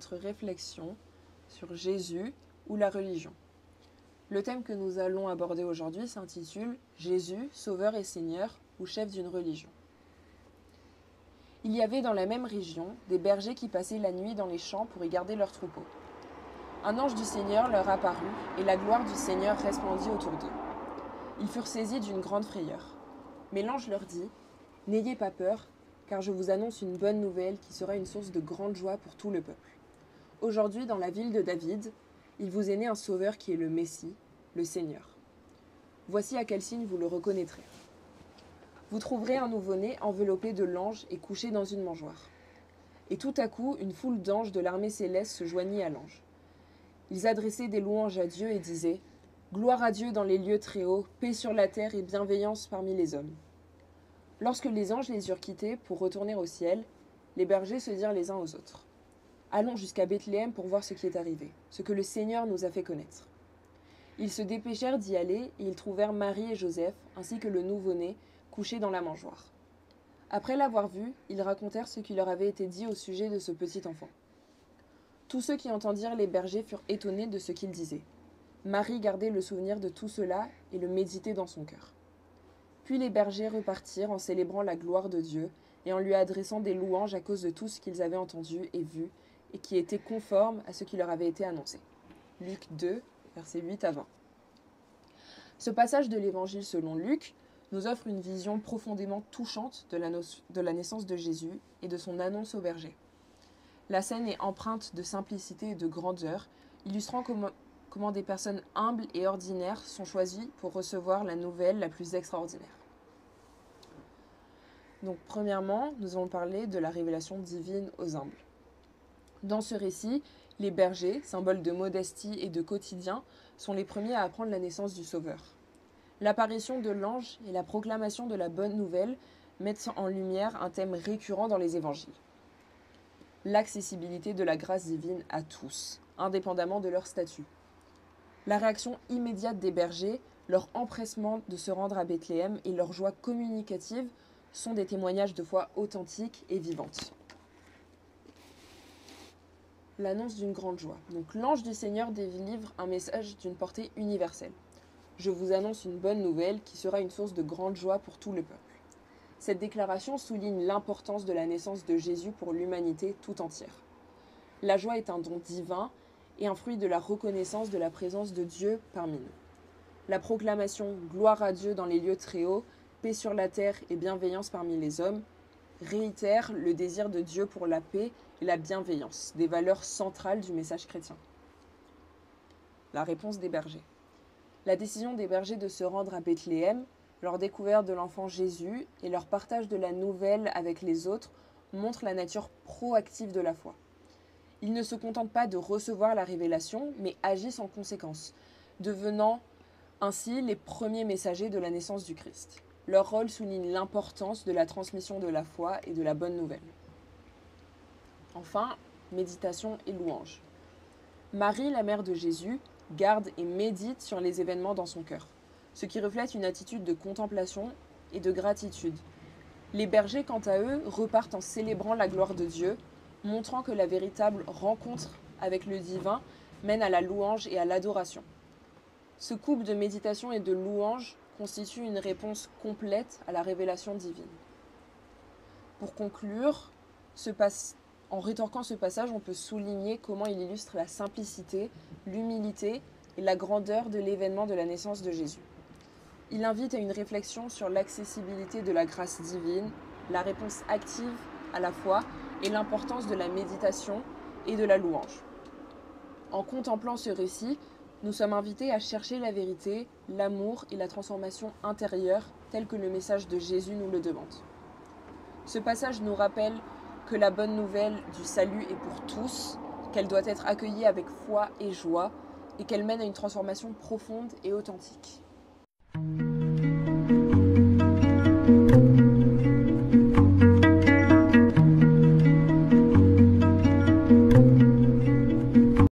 notre réflexion sur Jésus ou la religion. Le thème que nous allons aborder aujourd'hui s'intitule « Jésus, sauveur et seigneur ou chef d'une religion ». Il y avait dans la même région des bergers qui passaient la nuit dans les champs pour y garder leurs troupeaux. Un ange du Seigneur leur apparut, et la gloire du Seigneur resplendit autour d'eux. Ils furent saisis d'une grande frayeur. Mais l'ange leur dit « N'ayez pas peur, car je vous annonce une bonne nouvelle qui sera une source de grande joie pour tout le peuple. Aujourd'hui, dans la ville de David, il vous est né un sauveur qui est le Messie, le Seigneur. Voici à quel signe vous le reconnaîtrez. Vous trouverez un nouveau-né enveloppé de langes et couché dans une mangeoire. » Et tout à coup, une foule d'anges de l'armée céleste se joignit à l'ange. Ils adressaient des louanges à Dieu et disaient « Gloire à Dieu dans les lieux très hauts, paix sur la terre et bienveillance parmi les hommes. » Lorsque les anges les eurent quittés pour retourner au ciel, les bergers se dirent les uns aux autres « Allons jusqu'à Bethléem pour voir ce qui est arrivé, ce que le Seigneur nous a fait connaître. » Ils se dépêchèrent d'y aller et ils trouvèrent Marie et Joseph, ainsi que le nouveau-né, couchés dans la mangeoire. Après l'avoir vu, ils racontèrent ce qui leur avait été dit au sujet de ce petit enfant. Tous ceux qui entendirent les bergers furent étonnés de ce qu'ils disaient. Marie gardait le souvenir de tout cela et le méditait dans son cœur. Puis les bergers repartirent en célébrant la gloire de Dieu et en lui adressant des louanges à cause de tout ce qu'ils avaient entendu et vu et qui était conforme à ce qui leur avait été annoncé. Luc 2, versets 8 à 20. Ce passage de l'Évangile selon Luc nous offre une vision profondément touchante de la naissance de Jésus et de son annonce aux bergers. La scène est empreinte de simplicité et de grandeur, illustrant comment des personnes humbles et ordinaires sont choisies pour recevoir la nouvelle la plus extraordinaire. Donc, premièrement, nous allons parler de la révélation divine aux humbles. Dans ce récit, les bergers, symboles de modestie et de quotidien, sont les premiers à apprendre la naissance du Sauveur. L'apparition de l'ange et la proclamation de la bonne nouvelle mettent en lumière un thème récurrent dans les évangiles. L'accessibilité de la grâce divine à tous, indépendamment de leur statut. La réaction immédiate des bergers, leur empressement de se rendre à Bethléem et leur joie communicative sont des témoignages de foi authentiques et vivantes. L'annonce d'une grande joie. Donc l'ange du Seigneur délivre un message d'une portée universelle. Je vous annonce une bonne nouvelle qui sera une source de grande joie pour tout le peuple. Cette déclaration souligne l'importance de la naissance de Jésus pour l'humanité tout entière. La joie est un don divin et un fruit de la reconnaissance de la présence de Dieu parmi nous. La proclamation « Gloire à Dieu dans les lieux très hauts, paix sur la terre et bienveillance parmi les hommes » réitère le désir de Dieu pour la paix et la bienveillance, des valeurs centrales du message chrétien. La réponse des bergers. La décision des bergers de se rendre à Bethléem, leur découverte de l'enfant Jésus et leur partage de la nouvelle avec les autres montrent la nature proactive de la foi. Ils ne se contentent pas de recevoir la révélation, mais agissent en conséquence, devenant ainsi les premiers messagers de la naissance du Christ. Leur rôle souligne l'importance de la transmission de la foi et de la bonne nouvelle. Enfin, méditation et louange. Marie, la mère de Jésus, garde et médite sur les événements dans son cœur, ce qui reflète une attitude de contemplation et de gratitude. Les bergers, quant à eux, repartent en célébrant la gloire de Dieu, montrant que la véritable rencontre avec le divin mène à la louange et à l'adoration. Ce couple de méditation et de louange constitue une réponse complète à la révélation divine. Pour conclure, en rétorquant ce passage, on peut souligner comment il illustre la simplicité, l'humilité et la grandeur de l'événement de la naissance de Jésus. Il invite à une réflexion sur l'accessibilité de la grâce divine, la réponse active à la foi et l'importance de la méditation et de la louange. En contemplant ce récit, nous sommes invités à chercher la vérité, l'amour et la transformation intérieure telle que le message de Jésus nous le demande. Ce passage nous rappelle que la bonne nouvelle du salut est pour tous, qu'elle doit être accueillie avec foi et joie et qu'elle mène à une transformation profonde et authentique.